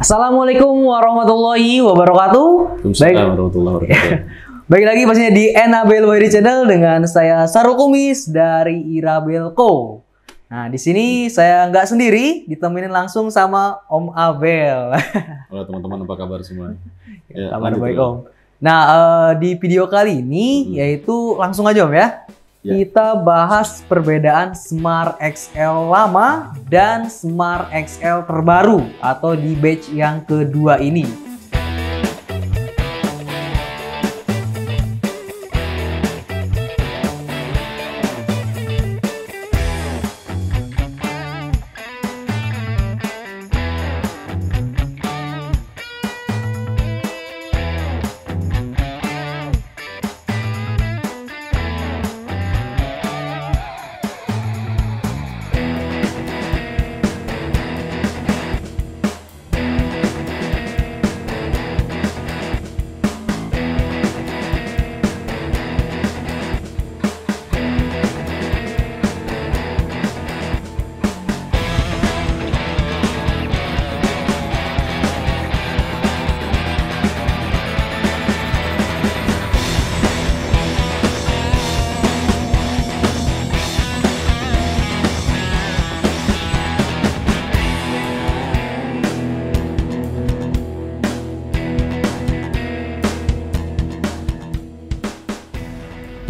Assalamualaikum warahmatullahi wabarakatuh. Waalaikumsalam warahmatullahi wabarakatuh. Baik lagi pastinya di Enabel Wahidi Channel dengan saya Sarul Kumis dari Irabelco. Nah, di sini saya nggak sendiri, ditemenin langsung sama Om Abel. Halo teman-teman, apa kabar semua? Ya, Kabar baik Om. Nah, di video kali ini yaitu langsung aja Om ya. Kita bahas perbedaan Smart XL lama dan Smart XL terbaru atau di batch yang kedua ini.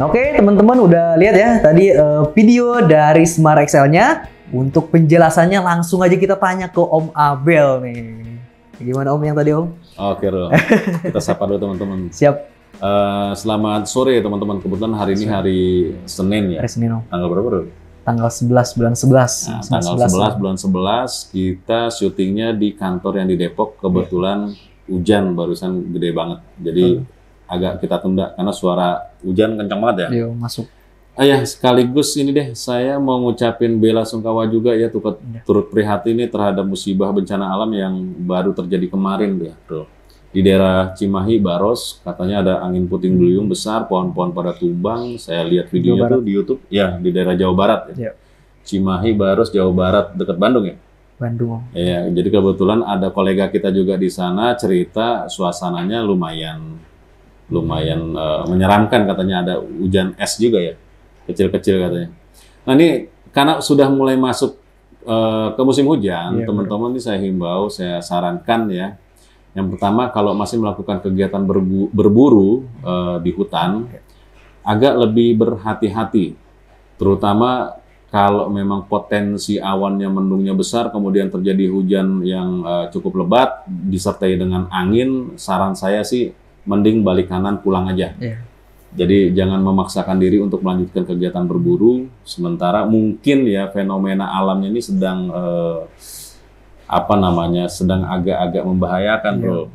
Oke, teman-teman udah lihat ya tadi video dari Smart XL-nya. Untuk penjelasannya langsung aja kita tanya ke Om Abel nih. Gimana Om yang tadi Om? Oke, kita sapa dulu teman-teman. Siap. Selamat sore teman-teman. Kebetulan hari ini hari Senin ya. Hari Senin Om. Tanggal berapa bro? Tanggal 11 bulan 11. Nah, tanggal 11 bulan 11 kita syutingnya di kantor yang di Depok. Kebetulan hujan barusan gede banget. Jadi agak kita tunda karena suara hujan kencang banget ya. Yo, masuk. Ya, sekaligus ini deh saya mau ngucapin bela sungkawa juga ya turut prihatin nih terhadap musibah bencana alam yang baru terjadi kemarin ya, bro. Di daerah Cimahi, Baros, katanya ada angin puting beliung besar, pohon-pohon pada tumbang. Saya lihat videonya tuh di YouTube, ya di daerah Jawa Barat ya. Cimahi, Baros, Jawa Barat, dekat Bandung ya. Bandung. Ya, jadi kebetulan ada kolega kita juga di sana cerita suasananya lumayan menyeramkan, katanya ada hujan es juga ya, kecil-kecil katanya. Nah ini karena sudah mulai masuk ke musim hujan, teman-teman ini saya himbau, saya sarankan ya. Yang pertama kalau masih melakukan kegiatan berburu di hutan, agak lebih berhati-hati, terutama kalau memang potensi awannya mendungnya besar, kemudian terjadi hujan yang cukup lebat, disertai dengan angin, saran saya sih mending balik kanan pulang aja. Jadi jangan memaksakan diri untuk melanjutkan kegiatan berburu, sementara mungkin ya fenomena alamnya ini sedang sedang agak-agak membahayakan bro.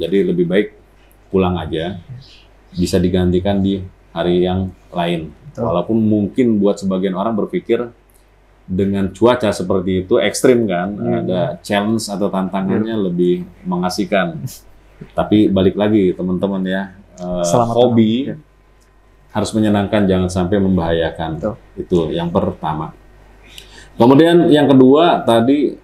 Jadi lebih baik pulang aja, bisa digantikan di hari yang lain. Walaupun mungkin buat sebagian orang berpikir dengan cuaca seperti itu ekstrim kan, ada challenge atau tantangannya lebih mengasihkan. Tapi balik lagi teman-teman ya, hobi harus menyenangkan, jangan sampai membahayakan. Itu yang pertama. Kemudian yang kedua tadi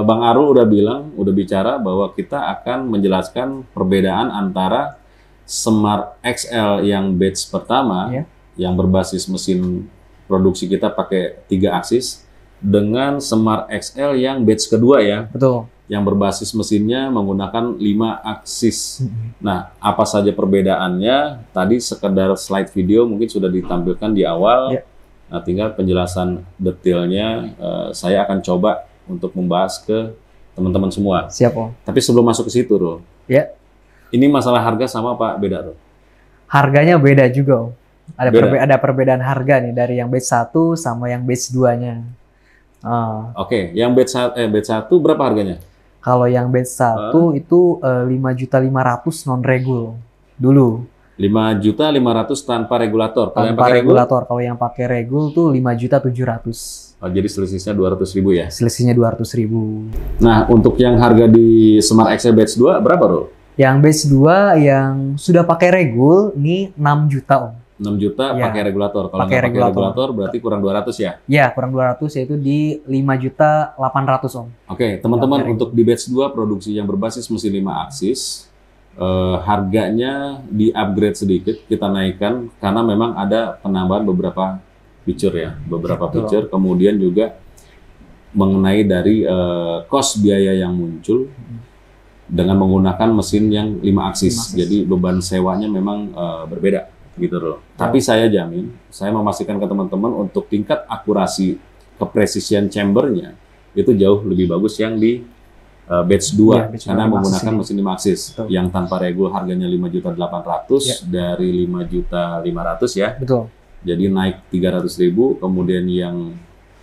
Bang Arul udah bicara bahwa kita akan menjelaskan perbedaan antara Smart XL yang batch pertama yang berbasis mesin produksi kita pakai 3 aksis dengan Smart XL yang batch kedua ya. Betul. Yang berbasis mesinnya menggunakan 5 aksis. Nah, apa saja perbedaannya? Tadi sekedar slide video mungkin sudah ditampilkan di awal. Nah, tinggal penjelasan detailnya saya akan coba untuk membahas ke teman-teman semua. Siap Om. Tapi sebelum masuk ke situ, Ro. Ini masalah harga sama apa beda, Ro? Harganya beda juga Om. Ada perbedaan harga nih dari yang batch 1 sama yang batch 2-nya. Oke, yang batch 1 berapa harganya? Kalau yang batch 1 itu 5.500.000 non-regul dulu. 5.500.000 tanpa regulator. Kalau yang Tanpa pakai regulator. Kalau yang pakai regul tuh 5.700.000. Oh, jadi selisihnya 200.000 ya? Selisihnya 200.000. Nah, untuk yang harga di Smart XL batch 2 berapa, Bro? Yang batch 2 yang sudah pakai regul ini 6 juta Om. 6 juta Ya. pakai regulator. Kalau Pakai nggak pakai regulator. regulator berarti kurang 200 ya? Ya, kurang 200 yaitu di 5.800.000 Om. Oke, teman-teman, Pakai untuk di batch 2 produksi yang berbasis mesin 5 aksis, harganya di-upgrade sedikit, kita naikkan karena memang ada penambahan beberapa feature ya, beberapa Betul. feature, kemudian juga mengenai dari cost biaya yang muncul dengan menggunakan mesin yang 5 aksis. 5 aksis. Jadi beban sewanya memang berbeda gitu loh. Tapi saya jamin, saya memastikan ke teman-teman untuk tingkat akurasi kepresisian chambernya itu jauh lebih bagus yang di batch 2 Ya, batch karena 2 menggunakan aksis mesin 5 aksis Betul. yang tanpa regul harganya 5.800.000 Ya. dari 5.500.000 ya. Betul. Jadi naik 300.000, kemudian yang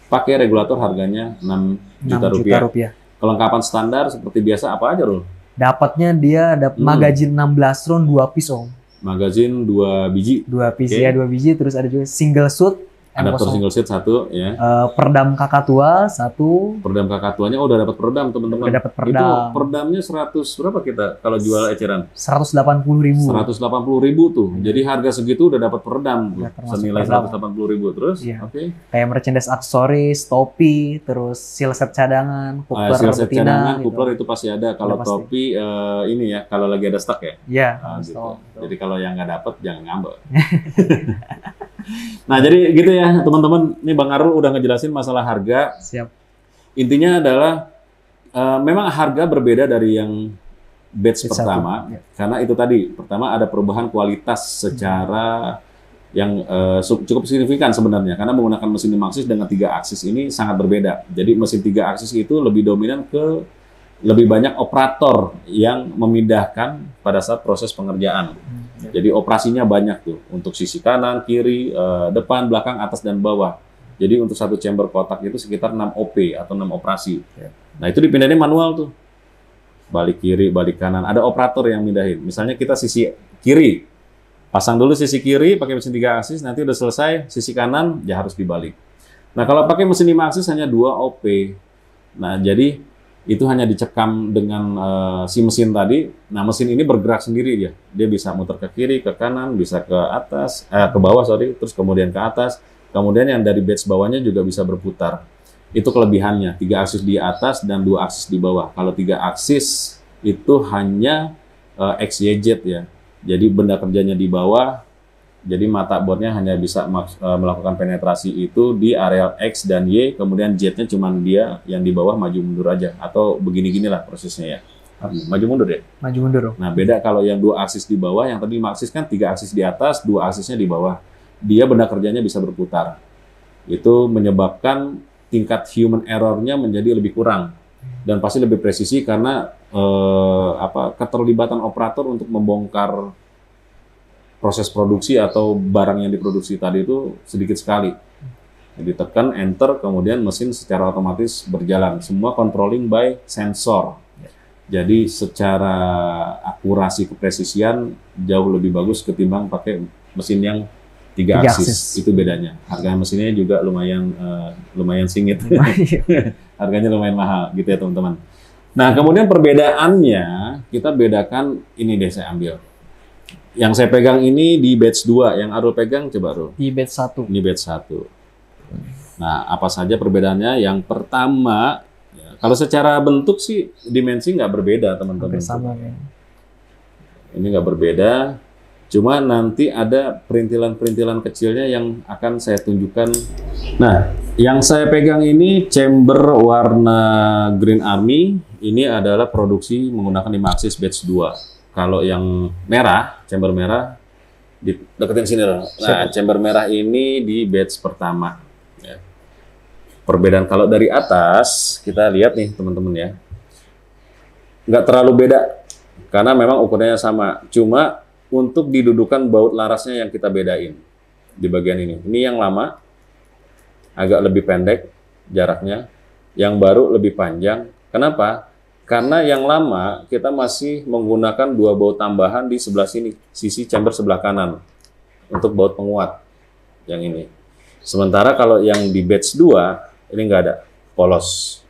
pakai regulator harganya 6 juta 6 rupiah. juta rupiah. Kelengkapan standar seperti biasa apa aja, Rul? Dapatnya dia dapat magazin 16 round 2 piece Om. Magazin 2 biji, 2 piece Oke. ya, 2 biji, terus ada juga single shoot, adapter M0. single seat 1 ya. Peredam kakak tua 1, Peredam kakak tuanya udah dapat peredam, teman-teman. Udah dapat peredam. Itu peredamnya 100 berapa kita kalau jual eceran? 180.000. 180.000 tuh. Jadi harga segitu udah dapat peredam tuh. Udah termasuk Senilai peredam. 180.000 terus. Iya. Oke. Kayak merchandise aksesoris, topi, terus seal set cadangan, kupler Seal set betina cadangan, gitu. kupler itu pasti ada. Kalau Udah pasti. topi ini ya, kalau lagi ada stok ya. Iya, Ah, gitu. betul. Jadi kalau yang nggak dapet jangan ngambek. Nah jadi gitu ya teman-teman. Ini Bang Arul udah ngejelasin masalah harga. Siap. Intinya adalah memang harga berbeda dari yang batch Batch pertama. satu, ya. Karena itu tadi pertama ada perubahan kualitas secara yang cukup signifikan sebenarnya. Karena menggunakan mesin 5 aksis dengan 3 aksis ini sangat berbeda. Jadi mesin 3 aksis itu lebih dominan ke lebih banyak operator yang memindahkan pada saat proses pengerjaan. Jadi operasinya banyak tuh untuk sisi kanan, kiri, depan, belakang, atas dan bawah. Jadi untuk satu chamber kotak itu sekitar 6 OP atau 6 operasi. Ya. Nah itu dipindahin manual tuh. Balik kiri, balik kanan. Ada operator yang mindahin. Misalnya kita sisi kiri, pasang dulu sisi kiri pakai mesin 3 aksis, nanti udah selesai sisi kanan ya harus dibalik. Nah kalau pakai mesin 5 aksis hanya 2 OP. Nah jadi itu hanya dicekam dengan si mesin tadi. Nah mesin ini bergerak sendiri dia. Dia bisa muter ke kiri, ke kanan, bisa ke atas, ke bawah sorry, terus kemudian ke atas. Kemudian yang dari batch bawahnya juga bisa berputar. Itu kelebihannya. 3 aksis di atas dan 2 aksis di bawah. Kalau 3 aksis itu hanya XYZ ya. Jadi benda kerjanya di bawah. Jadi mata boardnya hanya bisa melakukan penetrasi itu di area X dan Y, kemudian Z-nya cuma dia yang di bawah maju mundur aja, atau begini-ginilah prosesnya ya. Maju mundur ya. Maju mundur. Nah beda kalau yang 2 aksis di bawah, yang tadi 5 aksis kan 3 aksis di atas, 2 aksisnya di bawah. Dia benda kerjanya bisa berputar. Itu menyebabkan tingkat human error-nya menjadi lebih kurang dan pasti lebih presisi karena keterlibatan operator untuk membongkar proses produksi atau barang yang diproduksi tadi itu sedikit sekali. Jadi tekan enter, kemudian mesin secara otomatis berjalan. Semua controlling by sensor. Jadi secara akurasi kepresisian jauh lebih bagus ketimbang pakai mesin yang 3 aksis. Itu bedanya. Harga mesinnya juga lumayan singit. Harganya lumayan mahal gitu ya teman-teman. Nah kemudian perbedaannya kita bedakan ini deh saya ambil. Yang saya pegang ini di batch 2, yang Arul pegang coba Arul. Di batch 1. Ini batch 1. Nah, apa saja perbedaannya? Yang pertama, ya, kalau secara bentuk sih dimensi nggak berbeda teman-teman. Sama ya. Ini nggak berbeda, cuma nanti ada perintilan-perintilan kecilnya yang akan saya tunjukkan. Nah, yang saya pegang ini chamber warna Green Army, ini adalah produksi menggunakan 5 aksis batch 2. Kalau yang merah, chamber merah, deketin sini loh. Nah, chamber merah ini di batch pertama. Ya. Perbedaan kalau dari atas, kita lihat nih teman-teman ya. Nggak terlalu beda, karena memang ukurannya sama. Cuma untuk didudukan baut larasnya yang kita bedain di bagian ini. Ini yang lama, agak lebih pendek jaraknya. Yang baru lebih panjang. Kenapa? Karena yang lama kita masih menggunakan 2 baut tambahan di sebelah sini, sisi chamber sebelah kanan untuk baut penguat yang ini. Sementara kalau yang di batch 2 ini nggak ada, polos.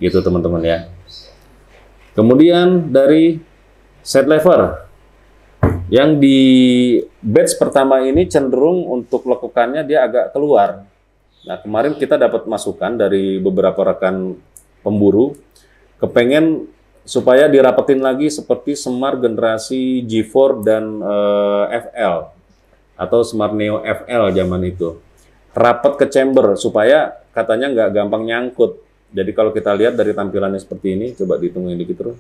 Gitu teman-teman ya. Kemudian dari set lever. Yang di batch pertama ini cenderung untuk lekukannya dia agak keluar. Nah, kemarin kita dapat masukan dari beberapa rekan pemburu, kepengen supaya dirapetin lagi seperti Semar generasi G4 dan FL, atau Semar Neo FL zaman itu. Rapat ke chamber, supaya katanya nggak gampang nyangkut. Jadi kalau kita lihat dari tampilannya seperti ini, coba dihitungin dikit terus.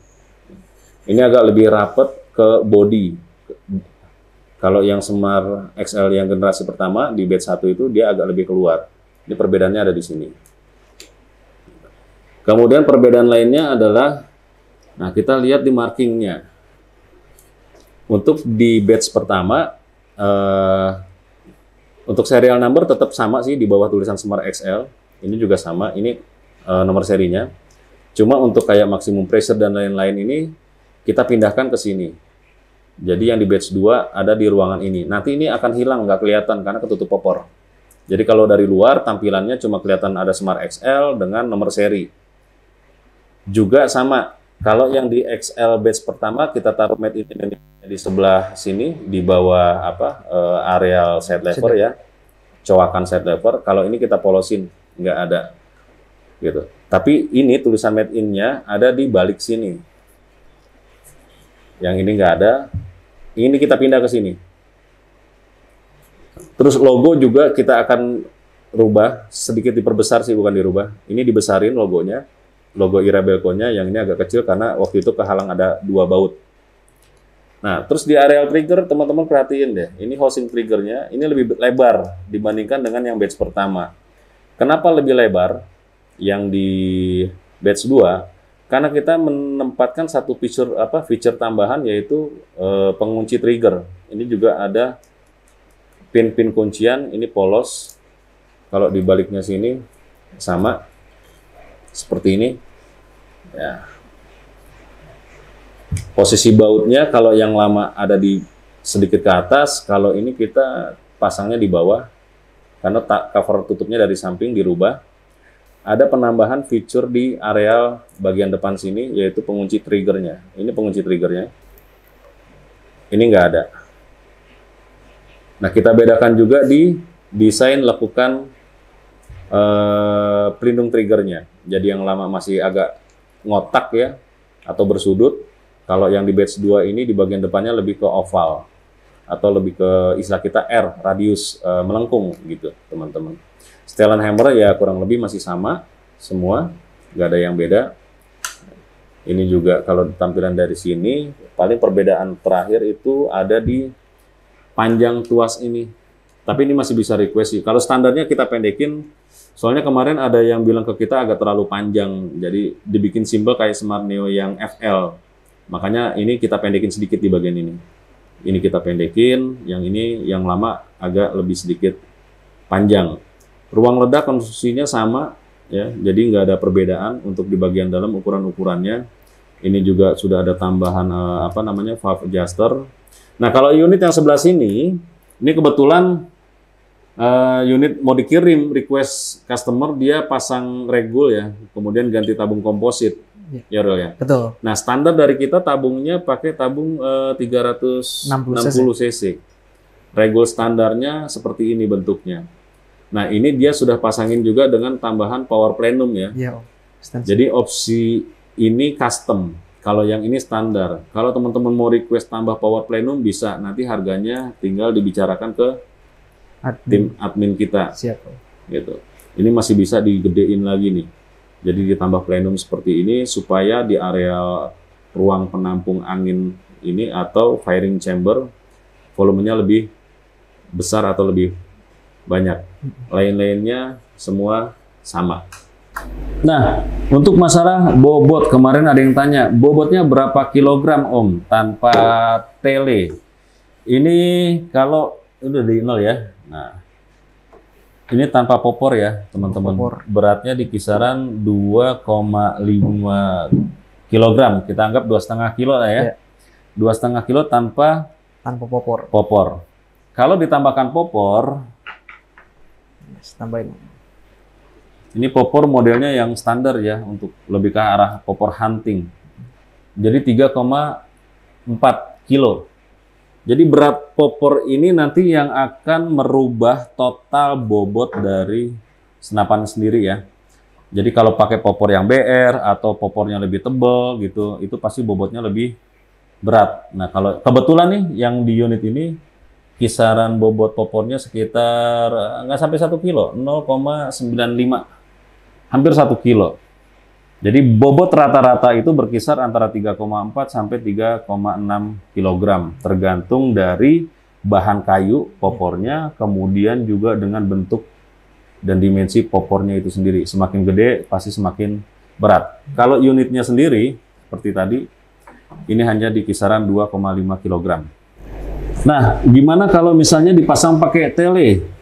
Ini agak lebih rapat ke body. Kalau yang Semar XL yang generasi pertama, di batch 1 itu dia agak lebih keluar. Ini perbedaannya ada di sini. Kemudian perbedaan lainnya adalah, nah kita lihat di markingnya. Untuk di batch pertama, untuk serial number tetap sama sih di bawah tulisan Semar XL. Ini juga sama, ini nomor serinya. Cuma untuk kayak maximum pressure dan lain-lain ini, kita pindahkan ke sini. Jadi yang di batch 2 ada di ruangan ini. Nanti ini akan hilang, nggak kelihatan karena ketutup popor. Jadi kalau dari luar tampilannya cuma kelihatan ada Semar XL dengan nomor seri. Juga sama, kalau yang di XL batch pertama kita taruh made in Indonesia di sebelah sini, di bawah areal side lever ya, coakan side lever. Kalau ini kita polosin, nggak ada, gitu. Tapi ini tulisan made in-nya ada di balik sini. Yang ini nggak ada, ini kita pindah ke sini. Terus logo juga kita akan rubah, sedikit diperbesar sih, bukan dirubah. Ini dibesarin logonya, logo Irabelco-nya, yang ini agak kecil karena waktu itu kehalang ada 2 baut. Nah, terus di areal trigger, teman-teman perhatiin deh, ini housing triggernya, ini lebih lebar dibandingkan dengan yang batch pertama. Kenapa lebih lebar yang di batch 2? Karena kita menempatkan satu feature tambahan, yaitu pengunci trigger. Ini juga ada pin-pin kuncian, ini polos. Kalau di baliknya sini sama seperti ini. Ya. Posisi bautnya kalau yang lama ada di sedikit ke atas, kalau ini kita pasangnya di bawah. Karena cover tutupnya dari samping dirubah. Ada penambahan feature di areal bagian depan sini, yaitu pengunci triggernya. Ini pengunci triggernya. Ini nggak ada. Nah, kita bedakan juga di desain lekukan pelindung triggernya. Jadi yang lama masih agak ngotak ya, atau bersudut. Kalau yang di batch 2 ini di bagian depannya lebih ke oval, atau lebih ke istilah kita R, radius melengkung gitu, teman-teman. Setelan hammer ya kurang lebih masih sama semua, nggak ada yang beda. Ini juga kalau tampilan dari sini, paling perbedaan terakhir itu ada di panjang tuas ini. Tapi ini masih bisa request sih. Kalau standarnya kita pendekin, soalnya kemarin ada yang bilang ke kita agak terlalu panjang, jadi dibikin simpel kayak Semar Neo yang FL. Makanya ini kita pendekin sedikit di bagian ini. Ini kita pendekin, yang ini yang lama agak lebih sedikit panjang. Ruang ledak konstruksinya sama, ya, jadi nggak ada perbedaan untuk di bagian dalam ukuran-ukurannya. Ini juga sudah ada tambahan valve adjuster. Nah, kalau unit yang sebelah sini, ini kebetulan unit mau dikirim, request customer dia pasang regul ya, kemudian ganti tabung komposit, ya Rel ya. Betul. Nah, standar dari kita tabungnya pakai tabung 360 cc. Regul standarnya seperti ini bentuknya. Nah, ini dia sudah pasangin juga dengan tambahan power plenum ya. Iya. Jadi opsi ini custom. Kalau yang ini standar. Kalau teman-teman mau request tambah power plenum bisa. Nanti harganya tinggal dibicarakan ke tim admin kita. Siap. Gitu. Ini masih bisa digedein lagi nih. Jadi ditambah plenum seperti ini supaya di area ruang penampung angin ini atau firing chamber volumenya lebih besar atau lebih banyak. Lain-lainnya semua sama. Nah, untuk masalah bobot, kemarin ada yang tanya, bobotnya berapa kilogram Om tanpa tele? Ini kalau udah di nol ya. Nah, ini tanpa popor ya, teman-teman. Beratnya di kisaran 2,5 kilogram. Kita anggap 2,5 kilo lah ya. 2,5 kilo tanpa popor. Kalau ditambahkan popor, tambahin. Ini popor modelnya yang standar ya, untuk lebih ke arah popor hunting. Jadi 3,4 kilo. Jadi berat popor ini nanti yang akan merubah total bobot dari senapan sendiri ya. Jadi kalau pakai popor yang BR atau popornya lebih tebal gitu, itu pasti bobotnya lebih berat. Nah kalau kebetulan nih yang di unit ini kisaran bobot popornya sekitar nggak sampai 1 kilo, 0,95, hampir 1 kilo. Jadi bobot rata-rata itu berkisar antara 3,4 sampai 3,6 kg, tergantung dari bahan kayu popornya, kemudian juga dengan bentuk dan dimensi popornya itu sendiri. Semakin gede pasti semakin berat. Kalau unitnya sendiri, seperti tadi, ini hanya di kisaran 2,5 kg. Nah, gimana kalau misalnya dipasang pakai tele?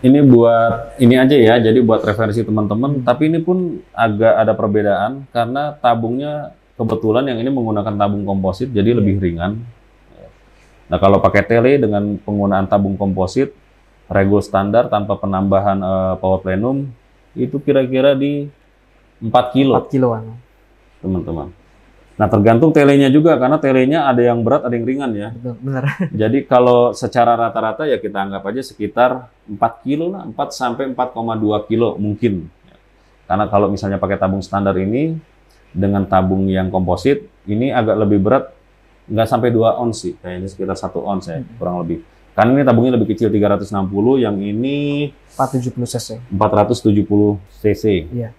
Ini buat ini aja ya, jadi buat referensi teman-teman. Tapi ini pun agak ada perbedaan karena tabungnya kebetulan yang ini menggunakan tabung komposit, jadi lebih ringan. Nah, kalau pakai tele dengan penggunaan tabung komposit, regul standar tanpa penambahan power plenum, itu kira-kira di 4 kilo. 4 kiloan. Teman-teman. Nah, tergantung telenya juga, karena telenya ada yang berat, ada yang ringan ya. Betul, benar. Jadi kalau secara rata-rata ya kita anggap aja sekitar 4 kilo lah, 4 sampai 4,2 kilo mungkin. Karena kalau misalnya pakai tabung standar ini, dengan tabung yang komposit, ini agak lebih berat, nggak sampai 2 ons sih, kayaknya sekitar 1 ons ya, kurang lebih. Karena ini tabungnya lebih kecil, 360, yang ini 470 cc. 470 cc. Iya.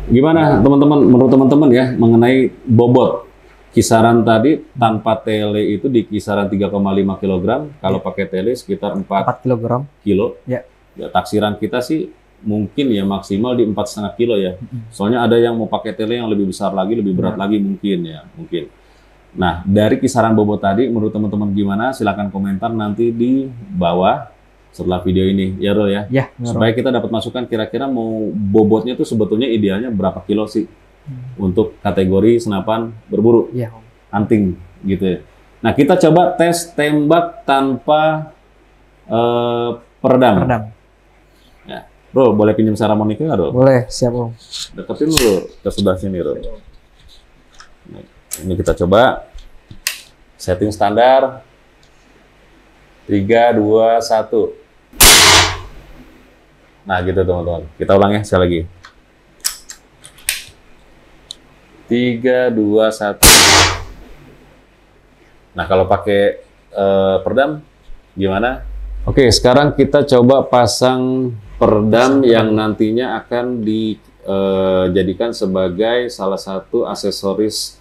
Gimana teman-teman, menurut teman-teman ya, mengenai bobot? Kisaran tadi tanpa tele itu di kisaran 3,5 kg, kalau pakai tele sekitar 4 kg. Ya, taksiran kita sih mungkin ya maksimal di 4,5 kilo ya. Soalnya ada yang mau pakai tele yang lebih besar lagi, lebih berat lagi mungkin ya, mungkin. Nah, dari kisaran bobot tadi, menurut teman-teman gimana? Silahkan komentar nanti di bawah setelah video ini, ya Rul ya. Ya, supaya kita dapat masukan kira-kira mau bobotnya tuh sebetulnya idealnya berapa kilo sih untuk kategori senapan berburu, hunting gitu ya. Nah, kita coba tes tembak tanpa peredam. Ya. Bro, boleh pinjam harmonika nggak, Bro? Boleh, siap Om. Deketin dulu ke sebelah sini, Bro. Ini kita coba setting standar 3, 2, 1. Nah, gitu teman-teman. Kita ulang ya sekali lagi. 3, 2, 1. Nah, kalau pakai peredam gimana? Oke, sekarang kita coba pasang peredam yang nantinya akan dijadikan sebagai salah satu aksesoris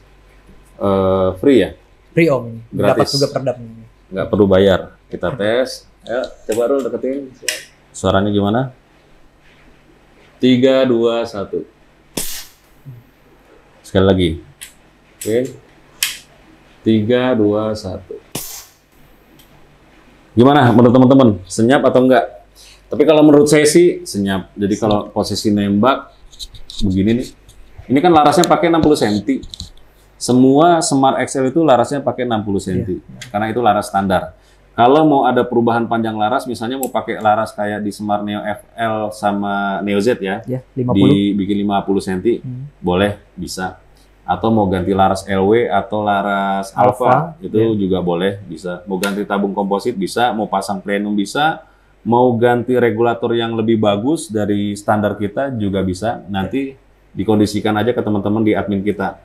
free ya? Free Om. Dapat Gratis. juga peredam. Nggak perlu bayar. Kita tes. Ayo, coba Rul deketin. Suaranya gimana? 3, 2, 1. Sekali lagi. Oke. 3, 2, 1. Gimana menurut teman-teman? Senyap atau enggak? Tapi kalau menurut saya sih senyap. Jadi kalau posisi nembak begini nih. Ini kan larasnya pakai 60 cm. Semua Smart XL itu larasnya pakai 60 cm. Karena itu laras standar. Kalau mau ada perubahan panjang laras, misalnya mau pakai laras kayak di Smart Neo FL sama Neo Z ya, 50. dibikin 50 cm, boleh, bisa. Atau mau ganti laras LW atau laras Alpha, itu juga boleh, bisa. Mau ganti tabung komposit bisa, mau pasang plenum bisa, mau ganti regulator yang lebih bagus dari standar kita juga bisa. Nanti dikondisikan aja ke teman-teman di admin kita.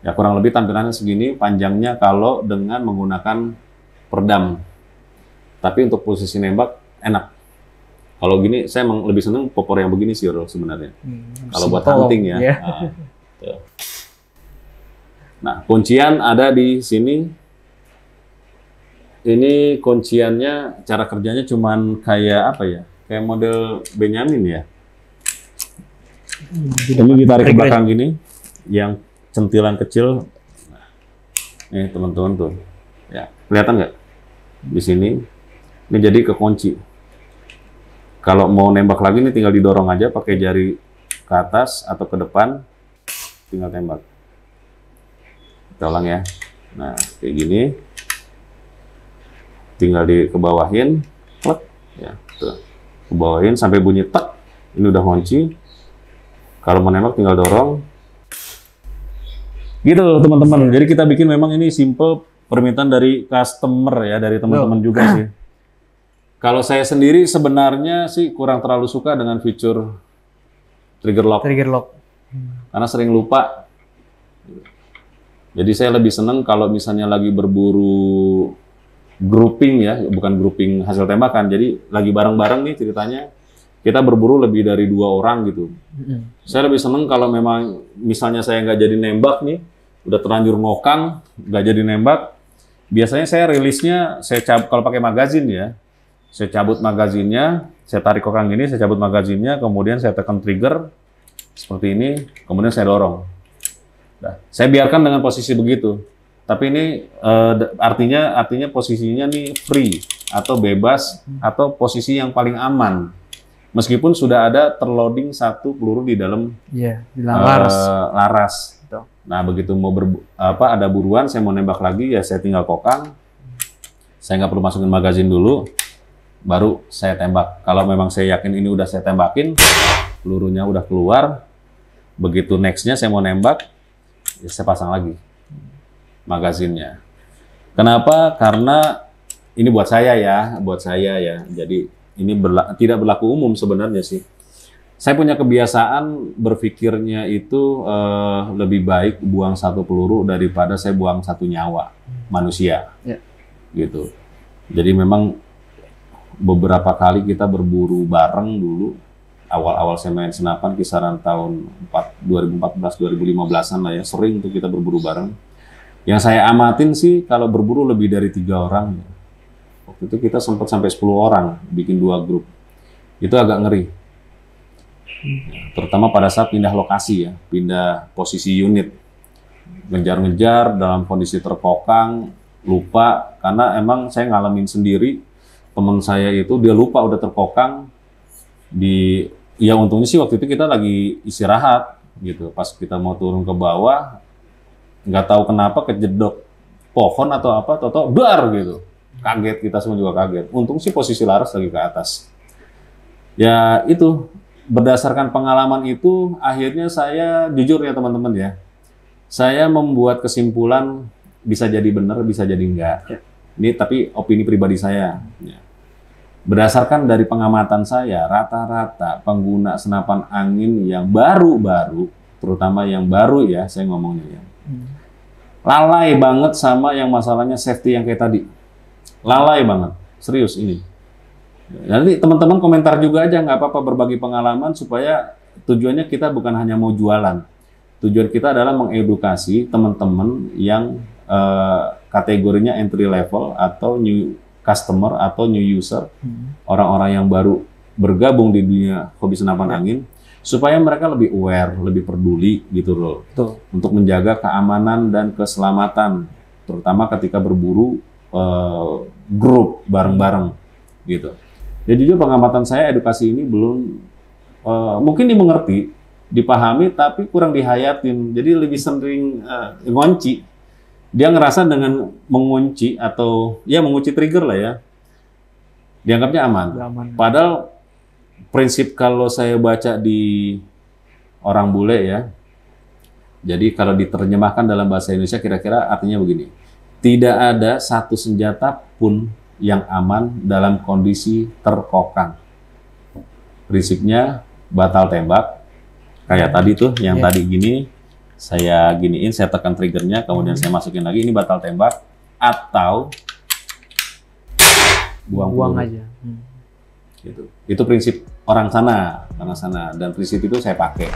Ya kurang lebih tampilannya segini, panjangnya kalau dengan menggunakan peredam. Tapi untuk posisi nembak enak. Kalau gini, saya emang lebih seneng popor yang begini sih, Rul, sebenarnya. Kalau buat hunting ya. Nah, kuncian ada di sini. Ini kunciannya, cara kerjanya cuman kayak apa ya? Kayak model Benyamin ya. Ini ditarik ke belakang gini, yang centilan kecil. Nah, nih teman-teman tuh, ya kelihatan nggak di sini? Ini jadi kekunci. Kalau mau nembak lagi nih tinggal didorong aja pakai jari ke atas atau ke depan, tinggal tembak. Kita ulang ya. Nah, kayak gini. Tinggal dikebawahin, plek, ya, tuh. Kebawahin sampai bunyi tak. Ini udah kunci. Kalau mau nembak tinggal dorong. Gitu teman-teman. Jadi kita bikin memang ini simple permintaan dari customer ya, dari teman-teman juga sih. Kalau saya sendiri sebenarnya sih kurang terlalu suka dengan fitur trigger lock. Trigger lock. Karena sering lupa. Jadi saya lebih seneng kalau misalnya lagi berburu grouping ya, bukan grouping hasil tembakan. Jadi lagi bareng-bareng nih ceritanya, kita berburu lebih dari 2 orang gitu. Saya lebih seneng kalau memang misalnya saya nggak jadi nembak nih, udah terlanjur ngokang, nggak jadi nembak. Biasanya saya rilisnya, kalau pakai magazin ya, saya cabut magazinnya, saya tarik kokang ini, saya cabut magazinnya, kemudian saya tekan trigger seperti ini, kemudian saya dorong. Nah, saya biarkan dengan posisi begitu. Tapi ini artinya posisinya nih free atau bebas atau posisi yang paling aman. Meskipun sudah ada terloading 1 peluru di dalam di laras. Laras. Nah, begitu mau ada buruan, saya mau nembak lagi ya saya tinggal kokang. Saya nggak perlu masukin magazin dulu. Baru saya tembak. Kalau memang saya yakin ini udah saya tembakin, pelurunya udah keluar, begitu nextnya saya mau nembak, ya saya pasang lagi magazinnya. Kenapa? Karena ini buat saya ya. Jadi ini tidak berlaku umum sebenarnya sih. Saya punya kebiasaan berpikirnya itu lebih baik buang 1 peluru daripada saya buang 1 nyawa manusia, gitu. Jadi memang beberapa kali kita berburu bareng dulu, awal-awal saya main senapan kisaran tahun 2014-2015an lah ya, sering tuh kita berburu bareng. Yang saya amatin sih kalau berburu lebih dari 3 orang, waktu itu kita sempat sampai 10 orang, bikin 2 grup. Itu agak ngeri. Terutama pada saat pindah lokasi ya, pindah posisi unit. Ngejar-ngejar dalam kondisi terkokang, lupa, karena emang saya ngalamin sendiri, teman saya itu dia lupa udah terkokang ya untungnya sih waktu itu kita lagi istirahat gitu, pas kita mau turun ke bawah nggak tahu kenapa kejedot pohon atau apa, toto dar gitu, kaget, kita semua juga kaget. Untung sih posisi laras lagi ke atas. Ya itu berdasarkan pengalaman itu akhirnya saya jujur ya teman-teman ya, saya membuat kesimpulan bisa jadi benar bisa jadi enggak. Ini tapi opini pribadi saya. Berdasarkan dari pengamatan saya, rata-rata pengguna senapan angin yang baru-baru, terutama yang baru ya, saya ngomongnya ya, lalai banget sama yang masalahnya safety yang kayak tadi. Lalai banget, serius ini. Nanti teman-teman komentar juga aja, nggak apa-apa, berbagi pengalaman supaya tujuannya kita bukan hanya mau jualan. Tujuan kita adalah mengedukasi teman-teman yang kategorinya entry level atau new customer atau new user, orang-orang yang baru bergabung di dunia hobi senapan angin, supaya mereka lebih aware, lebih peduli gitu loh. Betul. Untuk menjaga keamanan dan keselamatan, terutama ketika berburu grup bareng-bareng gitu. Jadi jujur pengamatan saya edukasi ini belum mungkin dimengerti, dipahami, tapi kurang dihayatin. Jadi lebih sering ngunci. Dia ngerasa dengan mengunci atau ya mengunci trigger lah ya, dianggapnya aman. Padahal prinsip kalau saya baca di orang bule ya, jadi kalau diterjemahkan dalam bahasa Indonesia kira-kira artinya begini: tidak ada satu senjata pun yang aman dalam kondisi terkokang. Prinsipnya batal tembak, kayak tadi tuh yang tadi gini. Saya giniin, saya tekan triggernya, kemudian saya masukin lagi, ini batal tembak, atau buang aja. Gitu. Itu prinsip orang sana, dan prinsip itu saya pakai.